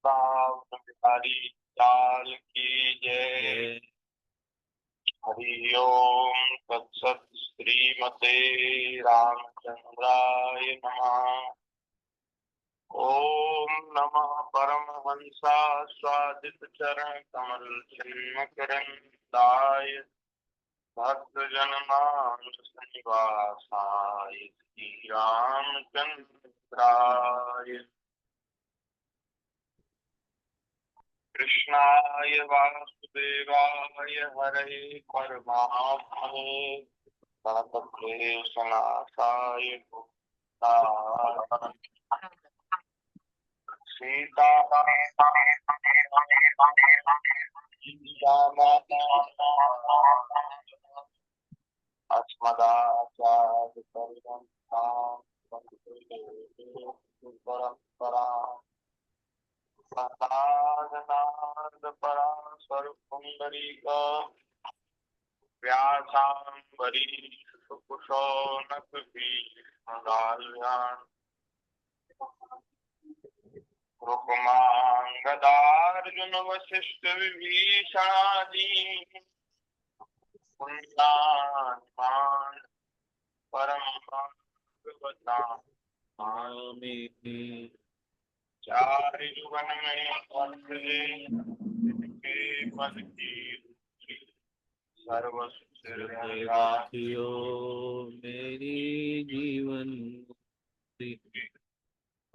वृंदावन बिहारी लाल की जय। हरि ओम तत्सत। श्रीमते रामचंद्राय नमः। ओम नमः परमहंसा स्वादित चरण कमल चिन्मकरंदाय भक्त जनमानस निवासाय श्री रामचंद्राय। कृष्णाय वासुदेवाय हरे परमात्मने प्रणतक्लेशनाशाय परंपरा पराशर पुंडरीक व्यासांबरी कुशोनक रुक्मांगदार्जुन वशिष्ठ विभीषणादि पुण्यात्मान परम भागवता चार युगन में वर्षे के पद की सर्वसिद्धियो मेरी जीवन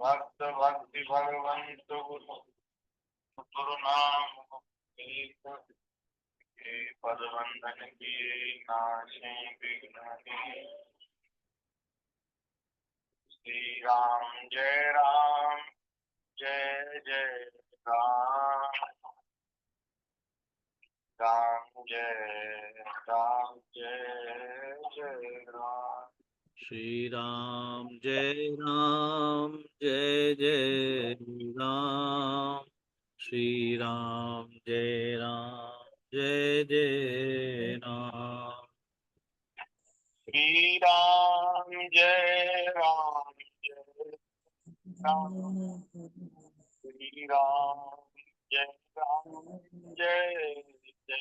भक्त भक्ति भगवंत गुरु नाम के पद वंदन किए नाशे विघ्न। श्री राम जय राम जय जय राम। राम जय राम जय जय राम। श्री राम जय राम जय जय राम। श्री राम जय राम जय जय राम। श्री राम जय राम जय राम। श्री राम जय राम जय जय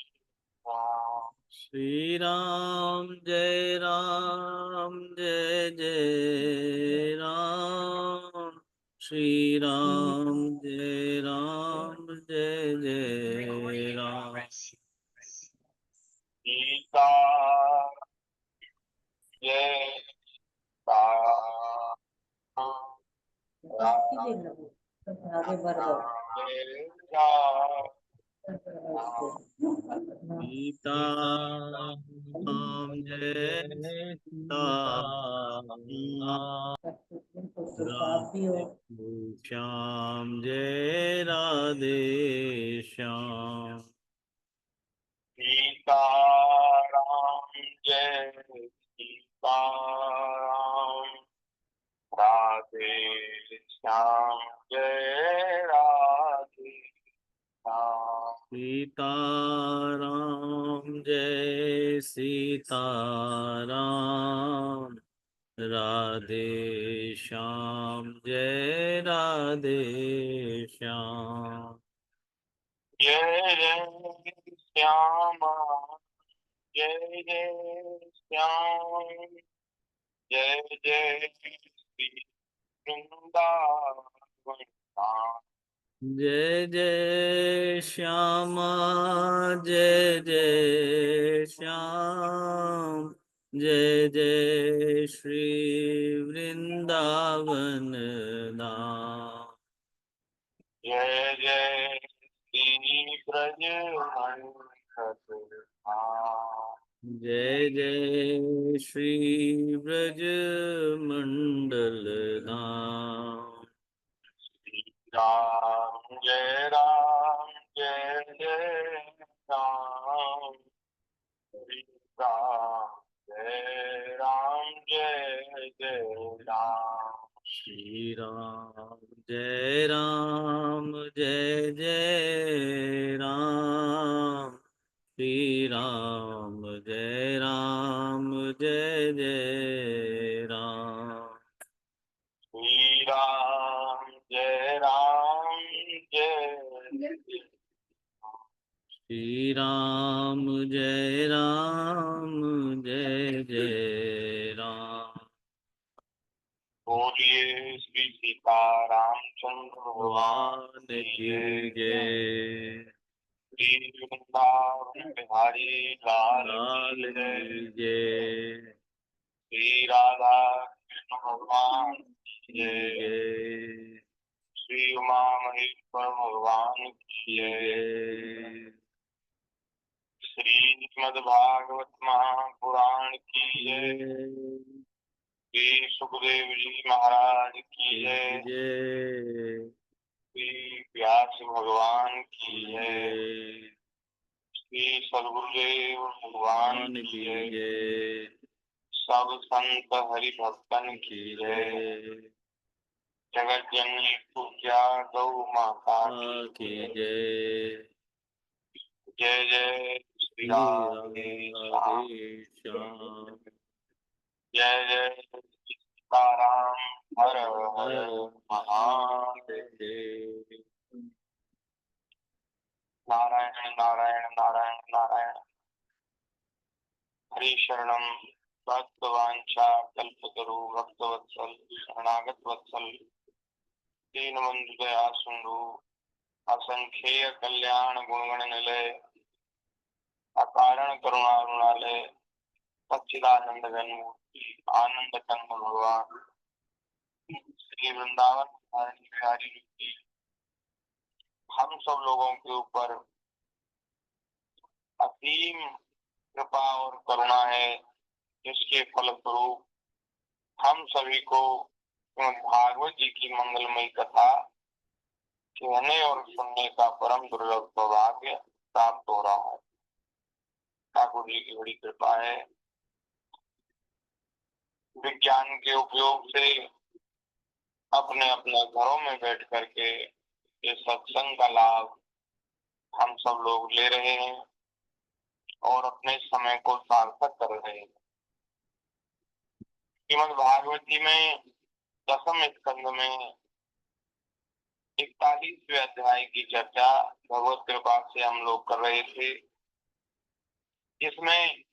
राम। श्री राम जय राम जय जय राम। श्री राम जय राम जय जय राम। सीता जय सीता राम जय सीता श्याम जय राधे श्याम। सीता राम जय सीता राम। राधे श्याम जय राधे श्याम। सीता राम जय सीता राम। राधे श्याम जय राधे श्याम। जय जय श्यामा जय जय श्याम। जय जय श्री वृंदावन धाम। जय जय श्यामा जय जय श्याम। जय जय श्री वृंदावन धाम। जय जय श्री ब्रज धाम। जय जय श्री ब्रज मंडल धाम। श्री राम जय राम जय जय राम। श्री राम जय राम जय जय राम। श्री राम जय राम जय जय राम। श्री राम जय राम जय जय राम। श्री राम जय राम जय श्री राम जय जय राम। बोलिए श्री सीता रामचंद्र भगवान भगवान की की जय। जय। श्री वृंदावन बिहारी लाल लाल की जय। की जय। श्री राधा कृष्ण भगवान की की जय। जय। श्री उमा महेश्वर भगवान की की जय। जय। श्रीमद् भागवत महापुराण की जय। जय। श्री सुखदेव जी महाराज की की जय। जय। श्री व्यास भगवान की की जय। जय। श्री सद्गुरुदेव भगवान भगवान की की जय। जय। सब संत हरि भक्तन की की जय। जय। जगत जननी पूज्या गौ माता माँ की की जय। जय। जय जय श्री श्री राधे श्याम। राधे श्याम। जय जय सीताराम। हर हर हर महादेव। महादेव। नारायण नारायण नारायण नारायण। हरि शरणम भक्तवांछा कल्पतरु भक्तवत्सल शरणागत वत्सल दीनबंधु दया सिंधु असंख्येय कल्याण गुणगण निलय अकारण करुणारुणालय सच्चिदानंद घन मूर्ति आनंद कंद भगवान श्री वृंदावन बिहारी बिहारी जी हम सब लोगों के ऊपर असीम कृपा और करुणा है, जिसके फलस्वरूप हम सभी को भागवत जी की मंगलमयी कथा कहने और सुनने का परम दुर्लभ सौभाग्य प्राप्त हो रहा है। ठाकुर जी की बड़ी कृपा है। विज्ञान के उपयोग से अपने अपने घरों में बैठ करके ये सत्संग का लाभ हम सब लोग ले रहे हैं और अपने समय को सार्थक कर रहे हैं। श्रीमद् भागवत जी में दसम स्कंद में 41वें अध्याय की चर्चा भगवत कृपा से हम लोग कर रहे थे, जिसमें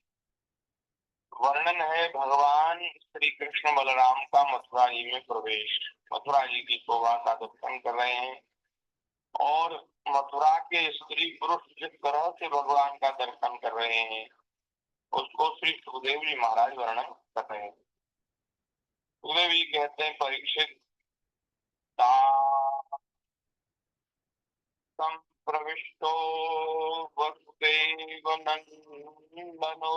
वर्णन है भगवान श्री कृष्ण बलराम का मथुरा जी में प्रवेश। मथुरा जी की शोभा का दर्शन कर रहे हैं और मथुरा के स्त्री पुरुष जिस तरह से भगवान का दर्शन कर रहे हैं उसको श्री सुखदेव जी महाराज वर्णन कर रहे हैं। सुखदेव जी कहते हैं, परीक्षित प्रविष्टो वसुदेव नंदनो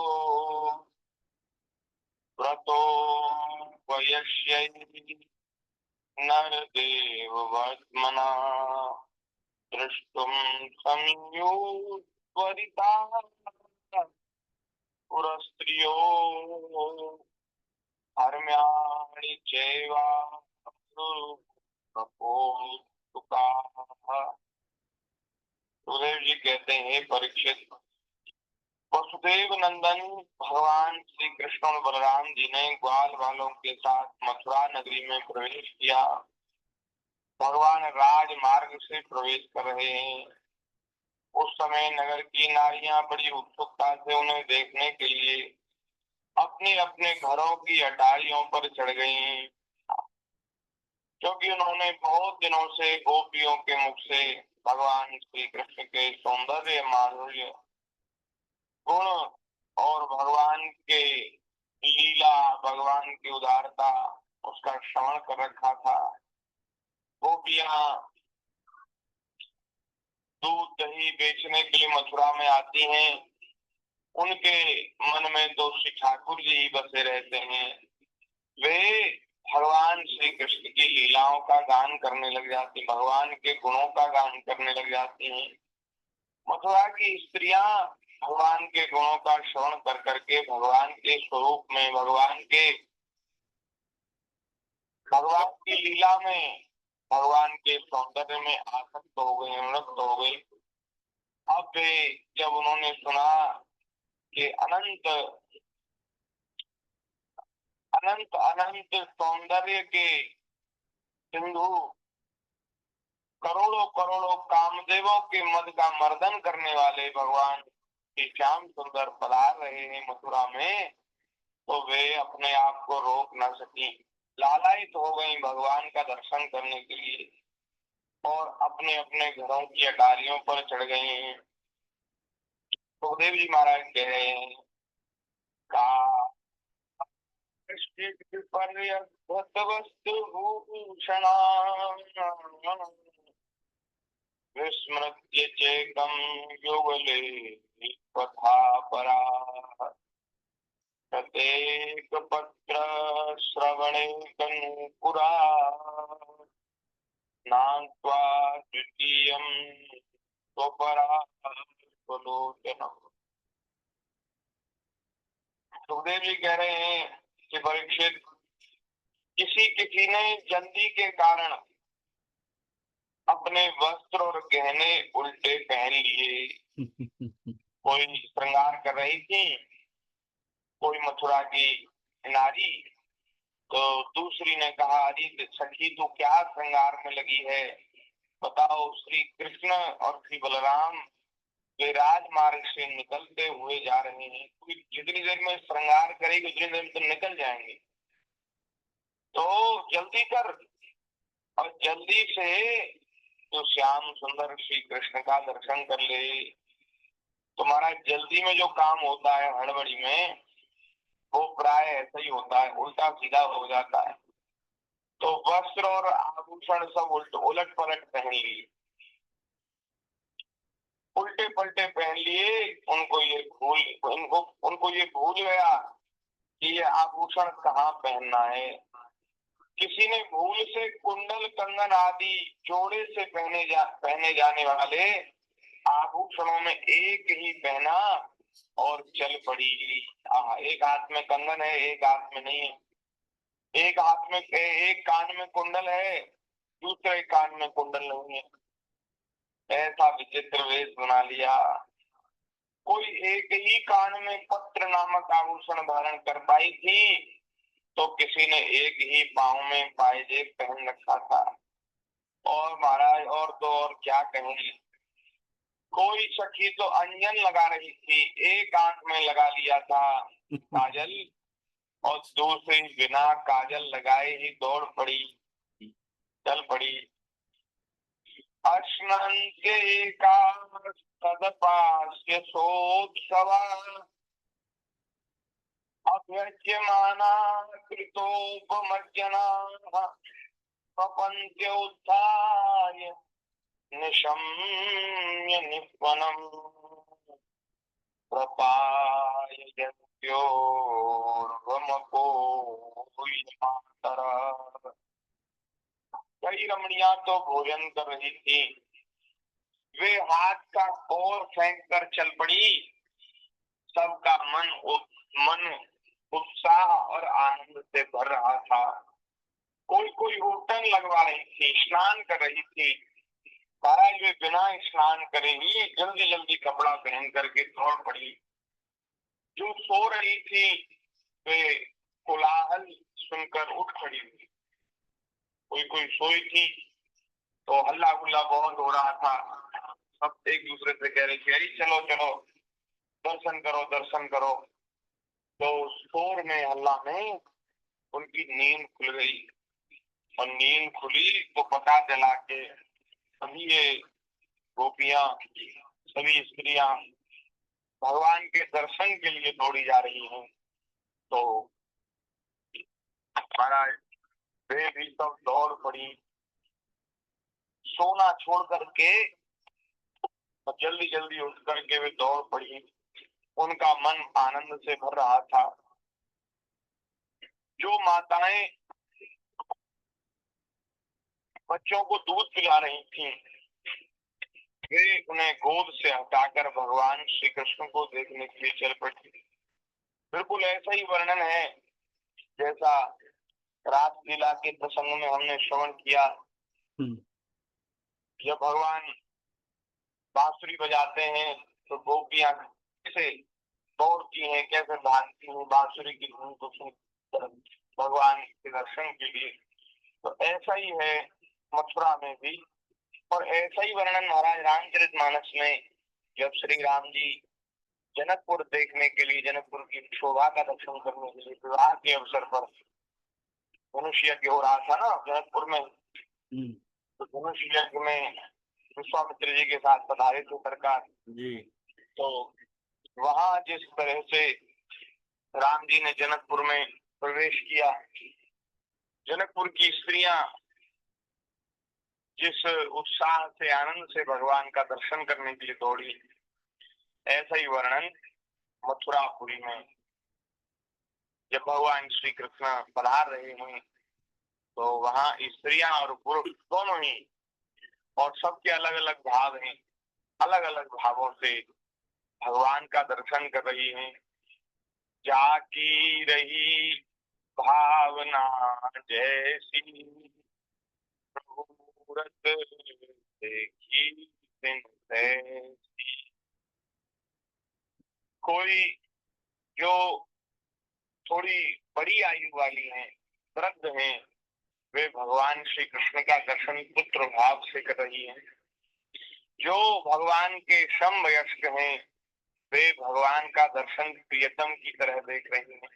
व्रतो वयस्यै नरदेव वर्त्मना दृष्टुम संयुक्तवरिता पुरस्त्रियो हर्म्याणि चैवा सुखदेव जी कहते हैं, परीक्षित वसुदेव नंदन भगवान श्री कृष्ण और बलराम जी ने ग्वाल वालों के साथ मथुरा नगरी में प्रवेश किया। भगवान राजमार्ग से प्रवेश कर रहे हैं। उस समय नगर की नारियां बड़ी उत्सुकता से उन्हें देखने के लिए अपने अपने घरों की अटारियों पर चढ़ गई, क्योंकि उन्होंने बहुत दिनों से गोपियों के मुख से भगवान श्री कृष्ण के सौंदर्य, माधुर्य, गुण और भगवान के लीला, भगवान की उदारता उसका श्रवण कर रखा था। गोपियां दूध दही बेचने के लिए मथुरा में आती हैं। उनके मन में तो श्री ठाकुर जी ही बसे रहते हैं। वे भगवान श्री कृष्ण की लीलाओं का गान करने लग जाती, भगवान के गुणों का गान करने लग जाती हैं। मथुरा की स्त्रियां भगवान के गुणों का श्रवण कर करके भगवान के स्वरूप में, भगवान की लीला में, भगवान के सौंदर्य में आसक्त हो गई, अनुरक्त हो गई। अब वे जब उन्होंने सुना कि अनंत अनंत अनंत सौंदर्य के सिंधु, करोड़ों करोड़ों काम कामदेवों के मद का मर्दन करने वाले भगवान श्री श्याम सुंदर पधार रहे हैं मथुरा में, तो वे अपने आप को रोक न सकी, लालायित हो गई भगवान का दर्शन करने के लिए और अपने अपने घरों की अटारियों पर चढ़ गई हैं। सुखदेव जी महाराज कह रहे हैं का वस्तु भूषण विस्मृत्य चेकं युगले कथा परा प्रत्येक पत्र श्रवणे कनुपुरा नान्त्वा द्वितीयं स्वपरा स्वलोचनम्। सुखदेव जी कह रहे हैं कि परीक्षित, किसी किसी ने जल्दी के कारण अपने वस्त्र और गहने उल्टे पहन लिए। कोई श्रृंगार कर रही थी, कोई मथुरा की नारी, तो दूसरी ने कहा अरे सखी तू क्या श्रृंगार में लगी है, बताओ। श्री कृष्ण और श्री बलराम वे राजमार्ग से निकलते हुए जा रहे हैं, जितनी देर में श्रृंगार करेगी उतनी देर में तो निकल जाएंगे, तो जल्दी कर। और जल्दी से तो श्याम सुंदर श्री कृष्ण का दर्शन कर ले। तुम्हारा जल्दी में जो काम होता है हड़बड़ी में, वो प्राय ऐसा ही होता है, उल्टा सीधा हो जाता है। तो वस्त्र और आभूषण सब उलट पलट पहन लिए, उल्टे पलटे पहन लिए। उनको ये भूल गया कि ये आभूषण कहाँ पहनना है। किसी ने भूल से कुंडल कंगन आदि जोड़े से पहने जाने वाले आभूषणों में एक ही पहना और चल पड़ी। एक हाथ में कंगन है, एक हाथ में नहीं है, एक हाथ में एक कान में कुंडल है, दूसरे कान में कुंडल नहीं है। ऐसा विचित्र वेश बना लिया। कोई एक ही कान में पत्र नामक आभूषण धारण कर पाई थी, तो किसी ने एक ही पांव में पायजेब पहन रखा था। और महाराज और तो और क्या कहेंगे, कोई सखी तो अंजन लगा रही थी, एक आंख में लगा लिया था काजल, और दूसरी बिना काजल लगाए ही दौड़ पड़ी, चल पड़ी। अश्नन्ते का सदपास्य सोत्सवा अभ्यज्यमाना कृतोपमर्जनाः प्रपन्त्य उत्थाय निशम्य निपनम् प्रपाययत्योर्वमपोयमातरः। कई रमणियां तो भोजन कर रही थी, वे हाथ का और फेंक कर चल पड़ी। सबका मन उत्साह और आनंद से भर रहा था। कोई कोई होटल लगवा रही थी, स्नान कर रही थी। महाराज वे बिना स्नान करे ही जल्दी जल्दी कपड़ा पहन करके दौड़ पड़ी। जो सो रही थी वे कोलाहल सुनकर उठ खड़ी हुई। कोई सोई थी तो हल्ला गुल्ला बहुत हो रहा था। सब एक दूसरे से कह रहे थे अरे चलो चलो दर्शन करो दर्शन करो। तो शोर में हल्ला में उनकी नींद खुल गई, और नींद खुली तो पता चला के सभी ये गोपियां, सभी स्त्रियां भगवान के दर्शन के लिए दौड़ी जा रही हैं। तो महाराज वे भी सब दौड़ पड़ी, सोना छोड़ करके और जल्दी जल्दी उठ करके वे दौड़ पड़ी। उनका मन आनंद से भर रहा था। जो माताएं बच्चों को दूध पिला रही थी, वे उन्हें गोद से हटाकर भगवान श्री कृष्ण को देखने के लिए चल पड़ी। बिल्कुल ऐसा ही वर्णन है जैसा रासलीला के प्रसंग में हमने श्रवण किया। जब भगवान बांसुरी बजाते हैं तो गोपियां कैसे दौड़ती हैं, कैसे भागती हैं बांसुरी की धुन को सुनकर भगवान के दर्शन के लिए। तो ऐसा ही है मथुरा में भी और ऐसा ही वर्णन महाराज रामचरितमानस में जब श्री राम जी जनकपुर देखने के लिए, जनकपुर की शोभा का दर्शन करने के लिए विवाह के अवसर पर धनुष यज्ञ हो रहा था ना जनकपुर में, तो धनुष यज्ञ में विश्वामित्र जी के साथ पधारे थे सरकार जी। तो वहां जिस तरह से राम जी ने जनकपुर में प्रवेश किया, जनकपुर की स्त्रियां जिस उत्साह से, आनंद से भगवान का दर्शन करने के लिए दौड़ी, ऐसा ही वर्णन मथुरापुरी में जब भगवान श्री कृष्ण पधार रहे हैं तो वहां स्त्रियां और पुरुष दोनों ही, और सबके अलग अलग भाव हैं, अलग अलग भावों से भगवान का दर्शन कर रही हैं। जाकी रही भावना जैसी मूरत देखी दिन ऐसी। कोई जो थोड़ी बड़ी आयु वाली हैं, वृद्ध हैं, वे भगवान श्री कृष्ण का दर्शन पुत्र भाव से कर रही हैं। जो भगवान के समवयस्क हैं वे भगवान का दर्शन प्रियतम की तरह देख रही हैं,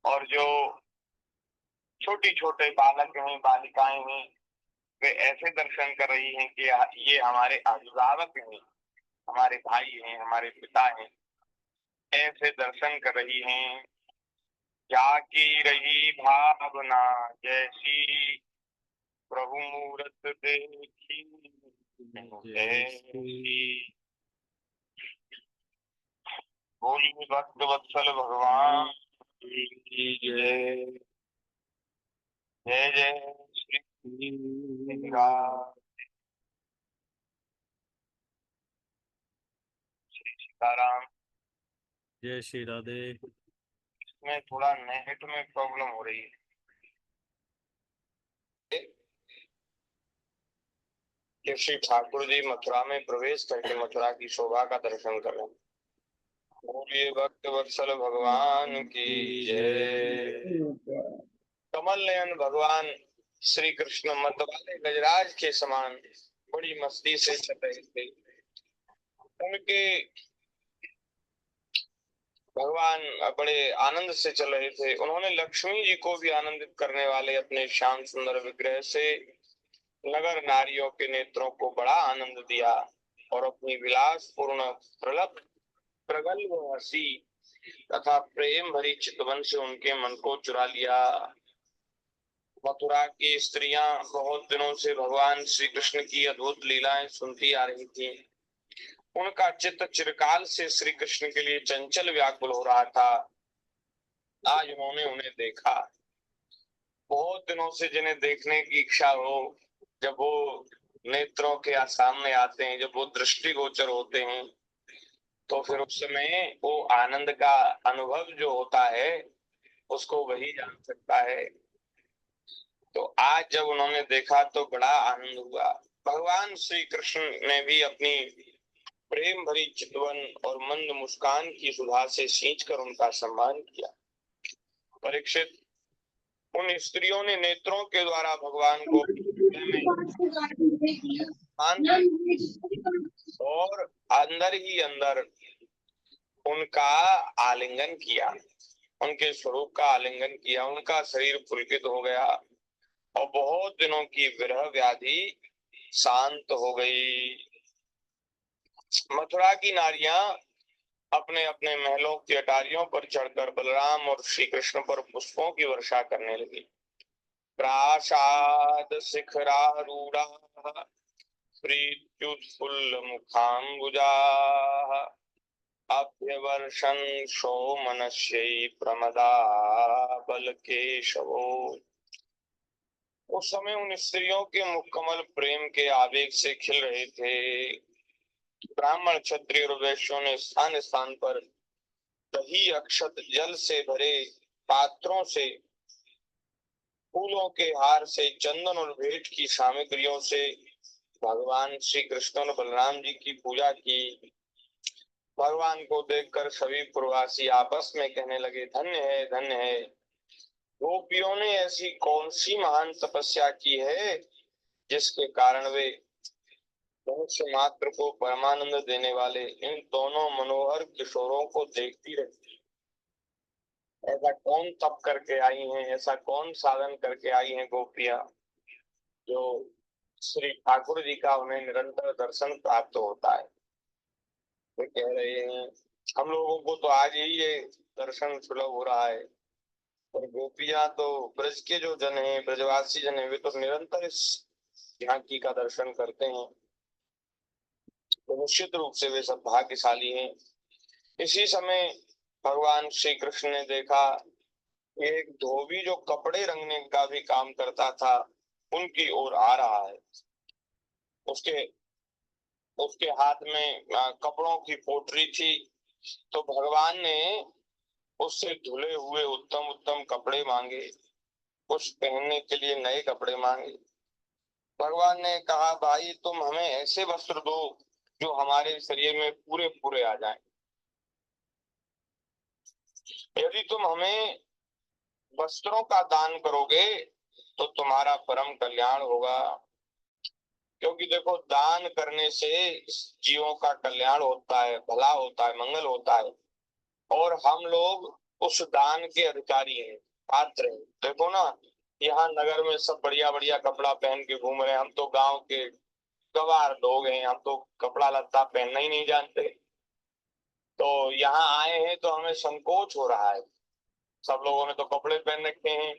और जो छोटी छोटे बालक हैं, बालिकाएं हैं, वे ऐसे दर्शन कर रही हैं कि ये हमारे अभिभावक हैं, हमारे भाई हैं, हमारे पिता हैं, ऐसे दर्शन कर रही हैं। जाकी रही भावना जैसी प्रभु मूरत देखी ऐसी। बोलिए भक्त वत्सल भगवान की जय। जय जय श्री राम। श्री सीताराम। जय श्री राधे। इसमें थोड़ा नेट में प्रॉब्लम हो रही है। कि श्री ठाकुर जी मथुरा में प्रवेश करके मथुरा की शोभा का दर्शन कर रहे हैं। बोलिए भक्त वत्सल भगवान की जय। कमल नयन भगवान श्री कृष्ण मतवाले गजराज के समान बड़ी मस्ती से चल रहे थे। उनके भगवान बड़े आनंद से चल रहे थे। उन्होंने लक्ष्मी जी को भी आनंदित करने वाले अपने श्याम सुंदर विग्रह से नगर नारियों के नेत्रों को बड़ा आनंद दिया, और अपनी विलासपूर्ण प्रगल्भ हंसी तथा प्रेम भरी चितवन से उनके मन को चुरा लिया। मथुरा की स्त्रियां बहुत दिनों से भगवान श्री कृष्ण की अद्भुत लीलाएं सुनती आ रही थीं। उनका चित्त चिरकाल से श्री कृष्ण के लिए चंचल व्याकुल हो रहा था। आज उन्होंने उन्हें देखा। बहुत दिनों से जिन्हें देखने की इच्छा हो, जब वो नेत्रों के सामने आते हैं, जब वो दृष्टिगोचर होते हैं, तो फिर उस समय वो आनंद का अनुभव जो होता है उसको वही जान सकता है। तो आज जब उन्होंने देखा तो बड़ा आनंद हुआ। भगवान श्री कृष्ण ने भी अपनी प्रेम भरी चितवन और मंद मुस्कान की सुधा से सींचकर उनका सम्मान किया। परीक्षित, उन स्त्रियों ने नेत्रों के द्वारा भगवान को और अंदर ही अंदर उनका आलिंगन किया, उनके स्वरूप का आलिंगन किया। उनका शरीर पुलकित हो गया और बहुत दिनों की विरह व्याधि शांत हो गई। मथुरा की नारियां अपने अपने महलों की अटारियों पर चढ़कर बलराम और श्री कृष्ण पर पुष्पों की वर्षा करने लगी। प्रासाद शिखरारूढ़ा प्रीत्युत्फुल्ल मुखाम्बुजा अभ्यवर्षन् सौमनस्यै प्रमदा बलकेशवो। उस समय उन स्त्रियों के मुख कमल प्रेम के आवेग से खिल रहे थे। ब्राह्मण, क्षत्रिय और वैश्यों ने स्थान स्थान पर दही अक्षत जल से भरे पात्रों से, फूलों के हार से, चंदन और भेंट की सामग्रियों से भगवान श्री कृष्ण और बलराम जी की पूजा की। भगवान को देखकर सभी प्रवासी आपस में कहने लगे, धन्य है, धन्य है। गोपियों ने ऐसी कौन सी महान तपस्या की है जिसके कारण वे मनुष्य मात्र को परमानंद देने वाले इन दोनों मनोहर किशोरों को देखती रहती। ऐसा कौन तप करके आई हैं, ऐसा कौन साधन करके आई हैं गोपियां, जो श्री ठाकुर जी का उन्हें निरंतर दर्शन प्राप्त होता है। वे कह रहे हैं हम लोगों को तो आज ही ये दर्शन सुलभ हो रहा है, और गोपियां तो ब्रज के जो जन हैं, ब्रजवासी जन हैं, वे तो निरंतर इस झांकी का दर्शन करते हैं। तो निश्चित रूप से वे सब भाग्यशाली हैं। इसी समय भगवान श्री कृष्ण ने देखा एक धोबी जो कपड़े रंगने का भी काम करता था उनकी ओर आ रहा है। उसके उसके हाथ में कपड़ों की पोटली थी। तो भगवान ने उससे धुले हुए उत्तम उत्तम कपड़े मांगे, कुछ पहनने के लिए नए कपड़े मांगे। भगवान ने कहा भाई तुम हमें ऐसे वस्त्र दो जो हमारे शरीर में पूरे पूरे आ जाएं। यदि तुम हमें वस्त्रों का दान करोगे तो तुम्हारा परम कल्याण होगा, क्योंकि देखो दान करने से जीवों का कल्याण होता है, भला होता है, मंगल होता है, और हम लोग उस दान के अधिकारी हैं, पात्र हैं। देखो ना, यहाँ नगर में सब बढ़िया बढ़िया कपड़ा पहन के घूम रहे हैं, हम तो गांव के गवार लोग हैं, हम तो कपड़ा लत्ता पहनना ही नहीं जानते। तो यहाँ आए हैं तो हमें संकोच हो रहा है। सब लोगों ने तो कपड़े पहन रखे हैं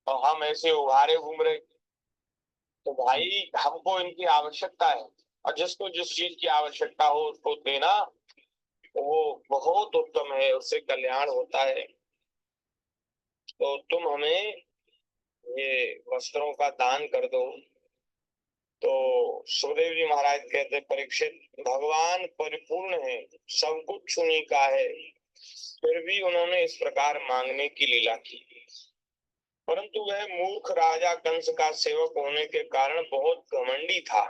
और हम ऐसे उघारे घूम रहे। तो भाई हमको इनकी आवश्यकता है, और जिसको जिस चीज की आवश्यकता हो उसको देना वो बहुत उत्तम है, उससे कल्याण होता है। तो तुम हमें ये वस्त्रों का दान कर दो। तो सुखदेव जी महाराज कहते परीक्षित भगवान परिपूर्ण है, सब कुछ उन्हीं का है, फिर भी उन्होंने इस प्रकार मांगने की लीला की। परंतु वह मूर्ख राजा कंस का सेवक होने के कारण बहुत घमंडी था,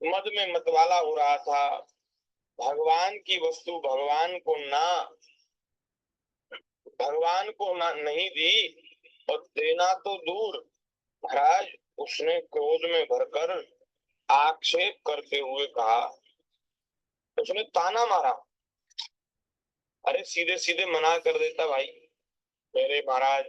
मद में मतवाला हो रहा था। भगवान की वस्तु भगवान को ना नहीं दी, और देना तो दूर, महाराज उसने क्रोध में भरकर आक्षेप करते हुए कहा, उसने ताना मारा। अरे सीधे सीधे मना कर देता भाई, मेरे महाराज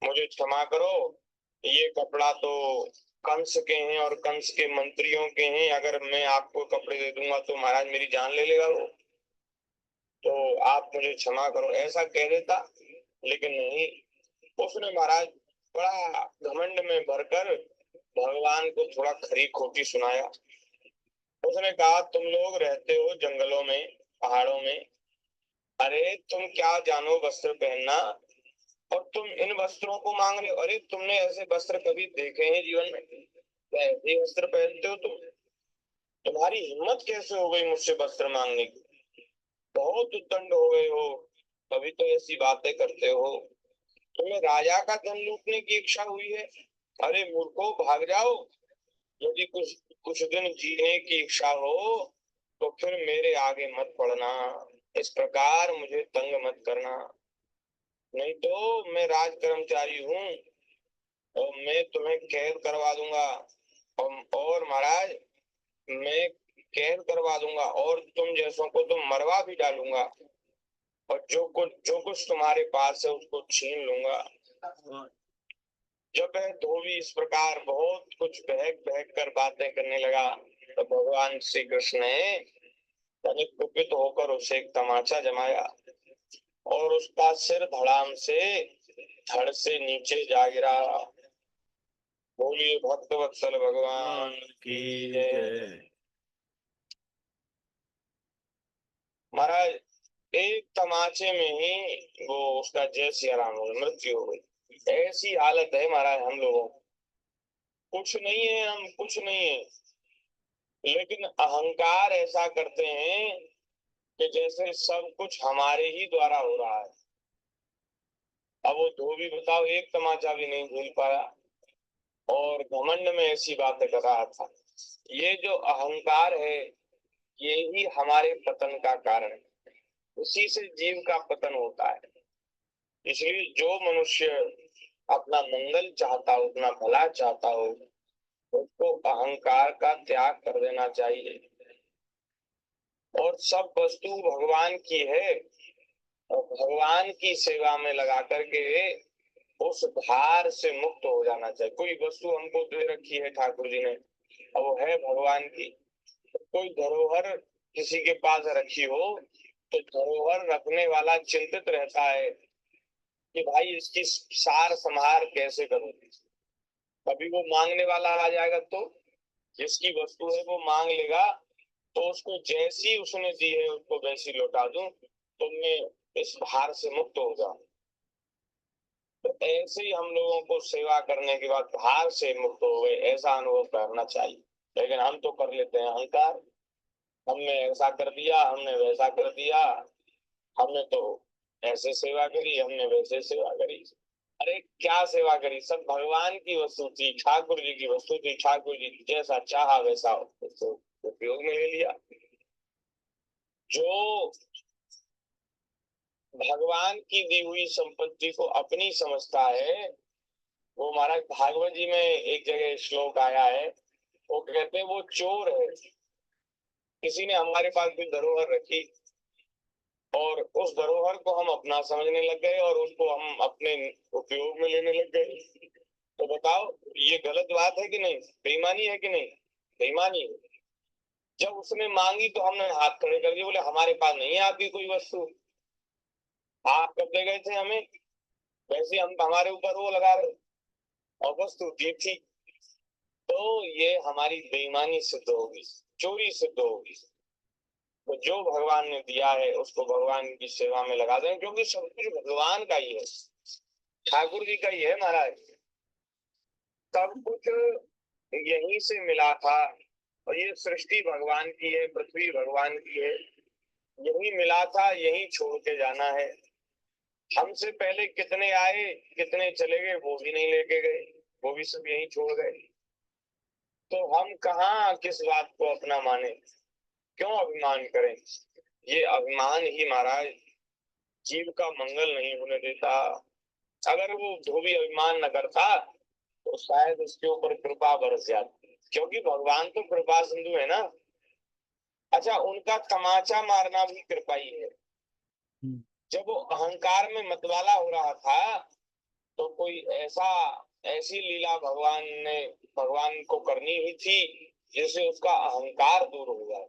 मुझे क्षमा करो, ये कपड़ा तो कंस के हैं और कंस के मंत्रियों के हैं, अगर मैं आपको कपड़े दे दूंगा तो महाराज मेरी जान ले लेगा वो, तो आप मुझे क्षमा करो, ऐसा कह देता। लेकिन नहीं, उसने महाराज बड़ा घमंड में भरकर भगवान को थोड़ा खरी खोटी सुनाया। उसने कहा तुम लोग रहते हो जंगलों में, पहाड़ों में, अरे तुम क्या जानो वस्त्र पहनना, और तुम इन वस्त्रों को मांग रहे हो। अरे तुमने ऐसे वस्त्र कभी देखे हैं जीवन में? क्या ऐसे वस्त्र पहनते हो तुम? तुम्हारी हिम्मत कैसे हो गई मुझसे वस्त्र मांगने की? बहुत उद्दंड हो गए हो, तभी तो ऐसी बातें करते हो। तुम्हें राजा का धन लूटने की इच्छा हुई है? अरे मूर्खों भाग जाओ। यदि कुछ कुछ दिन जीने की इच्छा हो तो फिर मेरे आगे मत पड़ना, इस प्रकार मुझे तंग मत करना, नहीं तो मैं राज कर्मचारी हूँ और मैं तुम्हें कैद करवा दूंगा। और महाराज मैं कैद करवा दूंगा और तुम जैसों को तो मरवा भी डालूंगा, और जो कुछ तुम्हारे पास है उसको छीन लूंगा। जब वह धोबी इस प्रकार बहुत कुछ बहक बहक कर बातें करने लगा तो भगवान श्री कृष्ण ने तनिक कुपित होकर उसे एक तमाचा जमाया और उसका सिर धड़ाम से धड़ से नीचे जा गिरा। बोलिए भक्त वत्सल भगवान की जय। महाराज एक तमाचे में ही वो उसका जय सिया राम हो गया, मृत्यु हो गई। ऐसी हालत है महाराज हम लोगों की। कुछ नहीं है, हम कुछ नहीं है, लेकिन अहंकार ऐसा करते हैं कि जैसे सब कुछ हमारे ही द्वारा हो रहा है। अब वो धोबी बताओ एक तमाचा भी नहीं झेल पाया और घमंड में ऐसी बातें कर रहा था। ये जो अहंकार है ये ही हमारे पतन का कारण है, उसी से जीव का पतन होता है। इसलिए जो मनुष्य अपना मंगल चाहता हो, अपना भला चाहता हो, उसको अहंकार का त्याग कर देना चाहिए और सब वस्तु भगवान की है और भगवान की सेवा में लगा करके उस भार से मुक्त हो जाना चाहिए। कोई वस्तु हमको दे रखी है ठाकुर जी ने और वो है भगवान की। कोई धरोहर किसी के पास रखी हो तो धरोहर रखने वाला चिंतित रहता है कि भाई इसकी सार संहार कैसे करूं। कभी वो मांगने वाला आ जाएगा तो जिसकी वस्तु है वो मांग लेगा तो उसको जैसी उसने दी है उसको वैसी लौटा दूं तो मैं इस भार से मुक्त हो जाऊं। तो ऐसे ही हम लोगों को सेवा करने के बाद भार से मुक्त हो गए ऐसा अनुभव करना चाहिए। लेकिन हम तो कर लेते हैं अहंकार, हमने ऐसा कर दिया, हमने वैसा कर दिया, हमने तो ऐसे सेवा करी, हमने वैसे सेवा करी। अरे क्या सेवा करी, सब भगवान की वस्तु थी, ठाकुर जी की वस्तु थी, ठाकुर जी जैसा चाहा वैसा उसको उपयोग में ले लिया। जो भगवान की दी हुई संपत्ति को अपनी समझता है वो, महाराज भागवत जी में एक जगह श्लोक आया है, वो कहते हैं वो चोर है। किसी ने हमारे पास भी धरोहर रखी और उस धरोहर को हम अपना समझने लग गए और उसको हम अपने उपयोग में लेने लग गए। तो बताओ ये गलत बात है कि नहीं, बेईमानी है कि नहीं? बेईमानी है। जब उसने मांगी तो हमने हाथ खड़े कर दिए, बोले हमारे पास नहीं है आपकी कोई वस्तु, आप कब दे गए थे हमें, वैसे हम हमारे ऊपर वो लगा रहे और वस्तु दी थी। तो ये हमारी बेईमानी सिद्ध होगी, चोरी सिद्ध होगी। तो जो भगवान ने दिया है उसको भगवान की सेवा में लगा दें, क्योंकि सब कुछ भगवान का ही है, ठाकुर जी का ही है महाराज। सब कुछ यहीं से मिला था और ये सृष्टि भगवान की है, पृथ्वी भगवान की है, यही मिला था यही छोड़ के जाना है। हमसे पहले कितने आए कितने चले गए वो भी नहीं लेके गए, वो भी सब यही छोड़ गए। तो हम कहाँ किस बात को अपना माने, क्यों अभिमान करें? ये अभिमान ही महाराज जीव का मंगल नहीं होने देता। अगर वो धोबी अभिमान न करता तो शायद उसके ऊपर कृपा बरस जाती, क्योंकि भगवान तो कृपा सिंधु है ना। अच्छा उनका तमाचा मारना भी कृपा ही है। जब वो अहंकार में मतवाला हो रहा था तो कोई ऐसी लीला भगवान को करनी ही थी जिससे उसका अहंकार दूर हो जाए।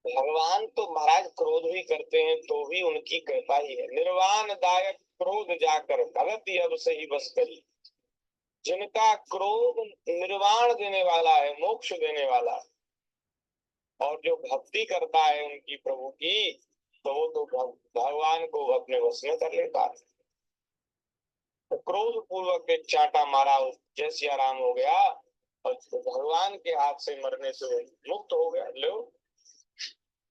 भगवान तो महाराज क्रोध भी करते हैं तो भी उनकी कृपा ही है। निर्वाण दायक क्रोध जाकर भगत अब से ही बस करी। जिनका क्रोध निर्वाण देने वाला है, मोक्ष देने वाला है, और जो भक्ति करता है उनकी प्रभु की तो वो तो भगवान को अपने वश में कर लेता है। तो क्रोध पूर्वक एक चांटा मारा, जय सिया राम हो गया और भगवान के हाथ से मरने से मुक्त हो गया। लो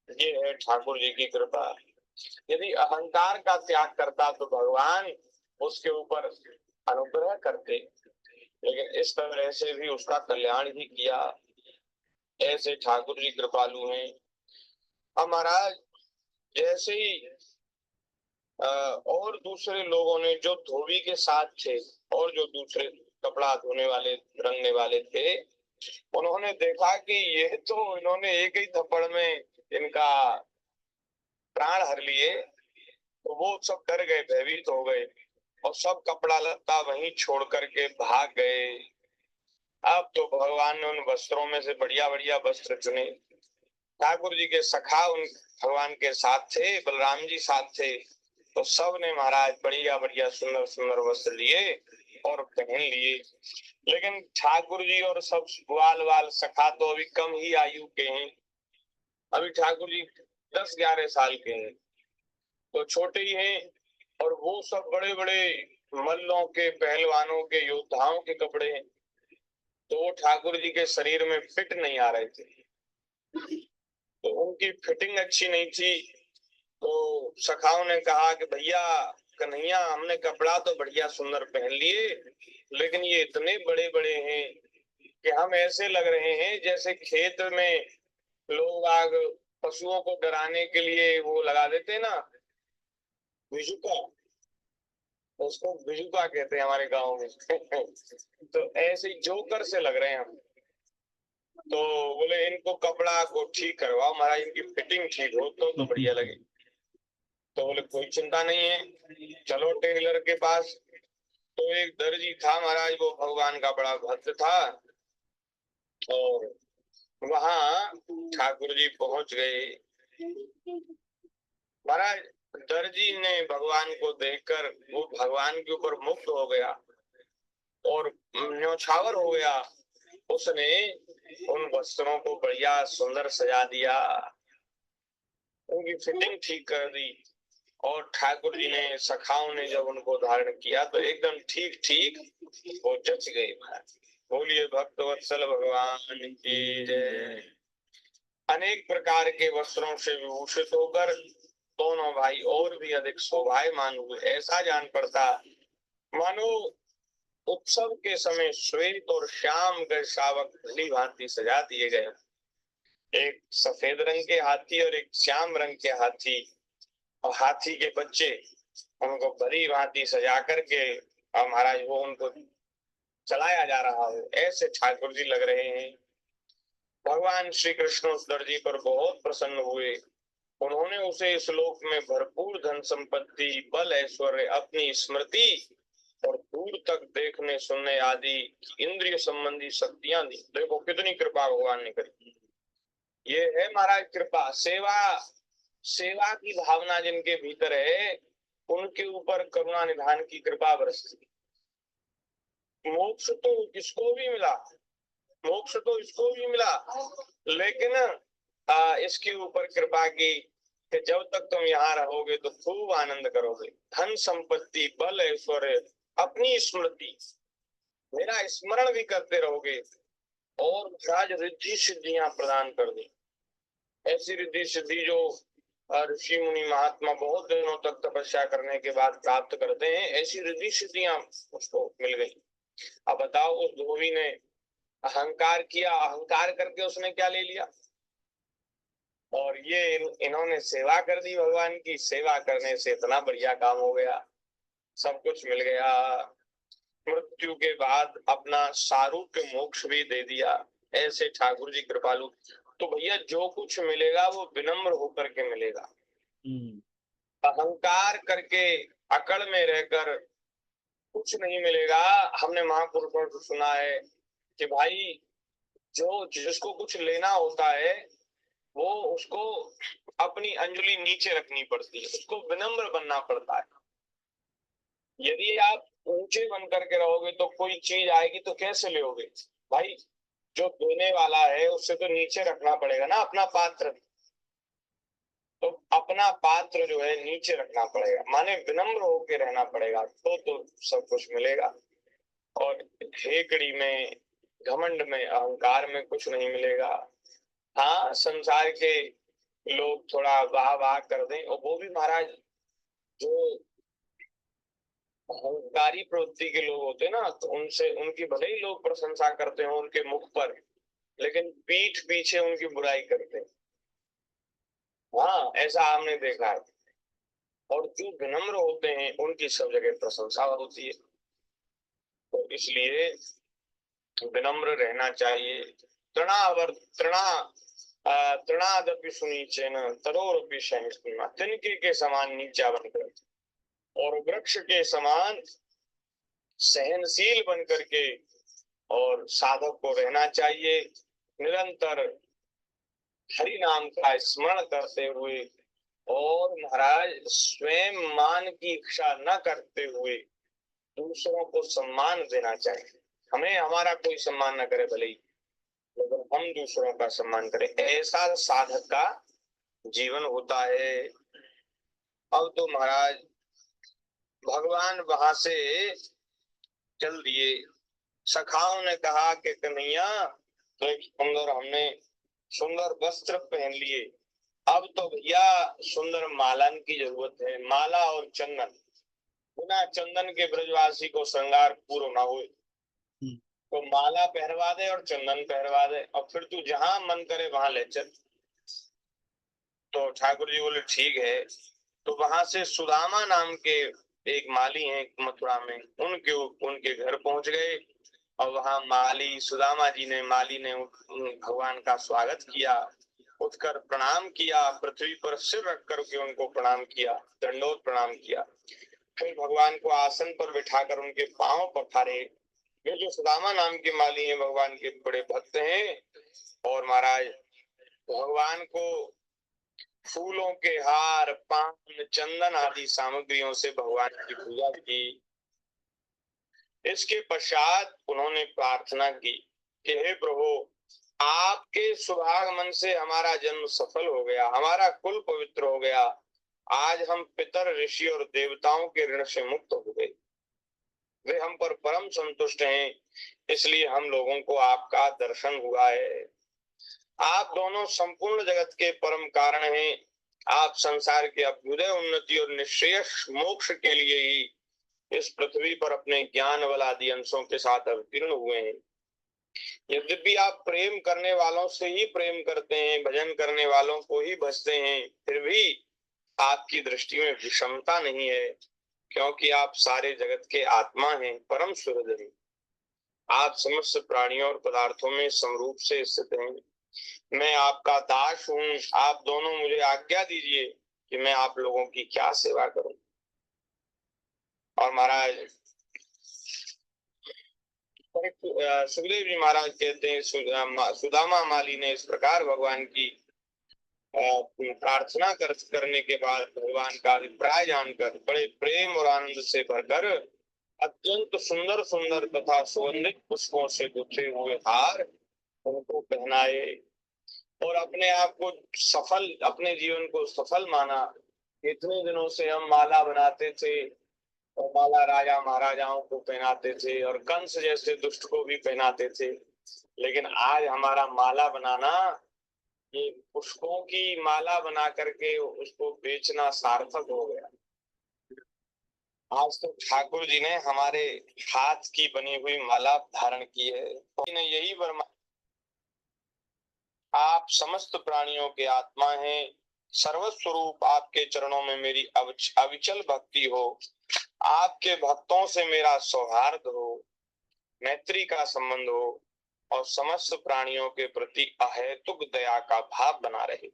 ये है ठाकुर जी की कृपा। यदि अहंकार का त्याग करता तो भगवान उसके ऊपर अनुग्रह करते, लेकिन इस तरह से भी उसका कल्याण ही किया। ऐसे ठाकुर जी कृपालु हैं। अब महाराज जैसे ही और दूसरे लोगों ने जो धोबी के साथ थे और जो दूसरे कपड़ा धोने वाले रंगने वाले थे, उन्होंने देखा कि ये तो इन्होंने एक ही थप्पड़ में इनका प्राण हर लिए। तो वो सब डर गए, भयभीत हो गए और सब कपड़ा लत्ता वहीं छोड़ करके भाग गए। अब तो भगवान ने उन वस्त्रों में से बढ़िया बढ़िया वस्त्र चुने। ठाकुर जी के सखा उन भगवान के साथ थे, बलराम जी साथ थे, तो सब ने महाराज बढ़िया बढ़िया सुंदर सुंदर वस्त्र लिए और पहन लिए। लेकिन ठाकुर जी और सब ग्वाल वाल सखा तो अभी कम ही आयु के हैं, अभी ठाकुर जी 10-11 साल के हैं, तो छोटे ही हैं। और वो सब बड़े बड़े मल्लों के, पहलवानों के, योद्धाओं के कपड़े हैं, तो वो ठाकुर जी के शरीर में फिट नहीं आ रहे थे, तो उनकी फिटिंग अच्छी नहीं थी। तो सखाओं ने कहा कि भैया कन्हैया हमने कपड़ा तो बढ़िया सुंदर पहन लिए, लेकिन ये इतने बड़े बड़े हैं कि हम ऐसे लग रहे हैं जैसे खेत में लोग आग पशुओं को डराने के लिए वो लगा देते ना, विजुका, उसको बिजुका कहते हैं हमारे गांव में। तो ऐसे ही जोकर से लग रहे हैं हम। तो बोले इनको कपड़ा को ठीक करवाओ महाराज, इनकी फिटिंग ठीक हो तो बढ़िया लगे। तो बोले कोई चिंता नहीं है, चलो टेलर के पास। तो एक दर्जी था महाराज, वो भगवान का बड़ा भक्त था। और वहां ठाकुर जी पहुंच गए। महाराज दर्जी ने भगवान को देखकर वो भगवान के ऊपर मुग्ध हो गया और न्यौछावर हो गया। उसने उन वस्त्रों को बढ़िया सुंदर सजा दिया, उनकी फिटिंग ठीक कर दी। और ठाकुर जी ने, सखाओं ने जब उनको धारण किया तो एकदम ठीक ठीक वो जच गई। बोलिए भक्त वत्सल भगवान की जय। अनेक प्रकार के वस्त्रों से विभूषित होकर दोनों भाई और भी अधिक शोभायमान हुए। ऐसा जान पड़ता मानो उत्सव के समय श्वेत और श्याम गज शावक भली भांति सजा दिए गए। एक सफेद रंग के हाथी और एक श्याम रंग के हाथी, और हाथी के बच्चे, उनको भली भांति सजा करके और महाराज वो उनको चलाया जा रहा है। ऐसे ठाकुर जी लग रहे हैं। भगवान श्री कृष्ण उस दर्जी पर बहुत प्रसन्न हुए। उन्होंने उसे इस लोक में भरपूर धन संपत्ति, बल, ऐश्वर्य, अपनी स्मृति और दूर तक देखने सुनने आदि इंद्रिय संबंधी शक्तियां दी। देखो कितनी कृपा भगवान ने करी। ये है महाराज कृपा। सेवा, सेवा की भावना जिनके भीतर है उनके ऊपर करुणा निधान की कृपा बरसती। मोक्ष तो किसको भी मिला, मोक्ष तो इसको भी मिला, लेकिन इसके ऊपर कृपा की कि जब तक तुम यहाँ रहोगे तो खूब आनंद करोगे। धन संपत्ति, बल, ऐश्वर्य, अपनी स्मृति, मेरा स्मरण भी करते रहोगे और महाराज रिद्धि सिद्धियां प्रदान कर दी। ऐसी रिद्धि सिद्धि जो ऋषि मुनि महात्मा बहुत दिनों तक तपस्या करने के बाद प्राप्त करते हैं, ऐसी रिद्धि सिद्धियां उसको मिल गई। अब बताओ उस धोबी ने अहंकार किया, अहंकार करके उसने क्या ले लिया? और ये इन्होंने सेवा कर दी भगवान की। सेवा करने से इतना बढ़िया काम हो गया, सब कुछ मिल गया। मृत्यु के बाद अपना सारूप्य मोक्ष भी दे दिया। ऐसे ठाकुर जी कृपालु। तो भैया जो कुछ मिलेगा वो विनम्र होकर के मिलेगा। अहंकार करके अकड़ में रहकर कुछ नहीं मिलेगा। हमने महापुरुषों से सुना है कि भाई जो जिसको कुछ लेना होता है वो उसको अपनी अंजलि नीचे रखनी पड़ती है, उसको विनम्र बनना पड़ता है। यदि आप ऊंचे बन करके रहोगे तो कोई चीज आएगी तो कैसे लोगे भाई? जो देने वाला है उससे तो नीचे रखना पड़ेगा ना अपना पात्र। तो अपना पात्र जो है नीचे रखना पड़ेगा, माने विनम्र होकर रहना पड़ेगा, तो सब कुछ मिलेगा। और हेकड़ी में, घमंड में, अहंकार में कुछ नहीं मिलेगा। हाँ, संसार के लोग थोड़ा वाह वाह कर दें, और वो भी महाराज जो अहंकारी प्रवृत्ति के लोग होते हैं ना, तो उनसे उनकी भले ही लोग प्रशंसा करते हो उनके मुख पर, लेकिन पीठ पीछे उनकी बुराई करते हैं। हाँ, ऐसा हमने देखा है। और जो विनम्र होते हैं उनकी सब जगह प्रशंसा होती है। तो इसलिए विनम्र रहना चाहिए। तृणादपि सुनीचेन तरोरपि सहिष्णुना, तिनके के समान नीचा बनकर और वृक्ष के समान सहनशील बन करके और साधक को रहना चाहिए। निरंतर हरि नाम का स्मरण करते हुए और महाराज स्वयं मान की इच्छा न करते हुए दूसरों को सम्मान देना चाहिए। हमें हमारा कोई सम्मान न करे भले ही, लेकिन हम दूसरों का सम्मान करें, ऐसा साधक का जीवन होता है। अब तो महाराज भगवान वहां से चल दिए। सखाओं ने कहा कि कन्हैया तो एक सुंदर, हमने सुंदर वस्त्र पहन लिए, अब तो भैया सुंदर मालन की जरूरत है। माला और चंदन, बिना चंदन के ब्रजवासी को श्रृंगार पूर्ण ना हुए, तो माला पहरवा दे और चंदन पहरवा दे, और फिर तू जहां मन करे वहां ले चल। तो ठाकुर जी बोले ठीक है। तो वहां से सुदामा नाम के एक माली हैं मथुरा में, उनके घर पहुंच गए और वहां माली ने भगवान का स्वागत किया, उठकर प्रणाम किया, पृथ्वी पर सिर रख करके उनको प्रणाम किया, दंडोत प्रणाम किया। फिर भगवान को आसन पर बिठाकर उनके पांव पखारे। ये जो सुदामा नाम के माली हैं भगवान के बड़े भक्त हैं, और महाराज भगवान को फूलों के हार, पान, चंदन आदि सामग्रियों से भगवान की पूजा की। इसके पश्चात उन्होंने प्रार्थना की कि हे प्रभु, आपके शुभागमन से हमारा जन्म सफल हो गया, हमारा कुल पवित्र हो गया, आज हम पितर, ऋषि और देवताओं के ऋण से मुक्त हो गए, वे हम पर परम संतुष्ट हैं, इसलिए हम लोगों को आपका दर्शन हुआ है। आप दोनों संपूर्ण जगत के परम कारण हैं। आप संसार के अभ्युदय, उन्नति और निश्रेयस मोक्ष के लिए ही इस पृथ्वी पर अपने ज्ञान बल आदि अंशों के साथ अवतीर्ण हुए हैं। यद्यपि आप प्रेम करने वालों से ही प्रेम करते हैं, भजन करने वालों को ही भजते हैं, फिर भी आपकी दृष्टि में विषमता नहीं है, क्योंकि आप सारे जगत के आत्मा हैं, परम सूर्य हैं। आप समस्त प्राणियों और पदार्थों में समरूप से स्थित हैं। मैं आपका दास हूँ, आप दोनों मुझे आज्ञा दीजिए कि मैं आप लोगों की क्या सेवा करूं। और महाराज सुखदेव जी महाराज कहते हैं, सुदामा माली ने इस प्रकार भगवान की प्रार्थना करने के बाद भगवान का अभिप्राय जानकर बड़े प्रेम और आनंद से भरकर अत्यंत सुंदर सुंदर तथा सुगंधित पुष्पों से गुथे हुए हार उनको पहनाए और अपने आप को सफल, अपने जीवन को सफल माना। इतने दिनों से हम माला बनाते थे और माला राजा महाराजाओं को पहनाते थे और कंस जैसे दुष्ट को भी पहनाते थे, लेकिन आज हमारा माला बनाना, ये पुष्पों की माला बना करके उसको बेचना सार्थक हो गया। आज तो ठाकुर जी ने हमारे हाथ की बनी हुई माला धारण की है। यही वर्मा, आप समस्त प्राणियों के आत्मा हैं, सर्वस्वरूप आपके चरणों में मेरी अविचल भक्ति हो, आपके भक्तों से मेरा सौहार्द हो, मैत्री का संबंध हो और समस्त प्राणियों के प्रति अहेतुक दया का भाव बना रहे।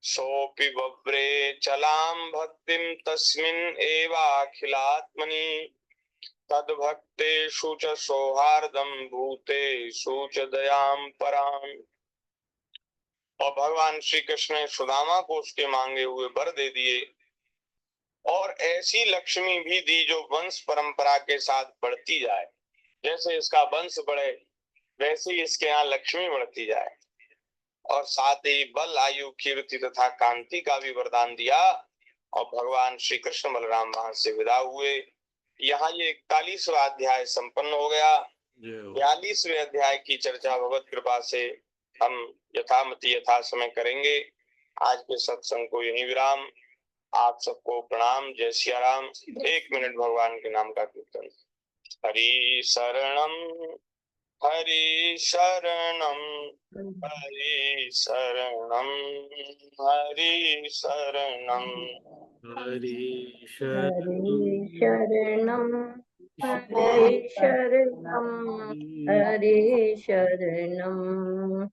सोपि बब्रे चलाम भक्तिम तस्मिन् एवाखिलात्मनि तद्भक्तेषु च सौहार्दम भूतेषु च दयाम पराम। और भगवान श्री कृष्ण ने सुदामा को उसके मांगे हुए वर दे दिए और ऐसी लक्ष्मी भी दी जो वंश परंपरा के साथ बढ़ती जाए। जैसे इसका वंश बढ़े वैसे ही इसके यहाँ लक्ष्मी बढ़ती जाए, और साथ ही बल, आयु, कीर्ति तथा कांति का भी वरदान दिया। और भगवान श्री कृष्ण बलराम वहां से विदा हुए। यहाँ ये 41वां अध्याय संपन्न हो गया। 42वें अध्याय की चर्चा भगवत कृपा से हम यथामति यथा समय करेंगे। आज के सत्संग को यहीं विराम। आप सबको प्रणाम। जय सिया राम। 1 मिनट भगवान के नाम का कीर्तन। हरि शरणम हरि शरणम हरि शरणम हरि शरणम हरि हरि शरणम हरि शरणम हरि शरणम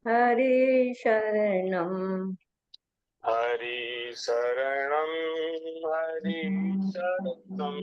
हरि शरणम हरि शरणम हरि शरणम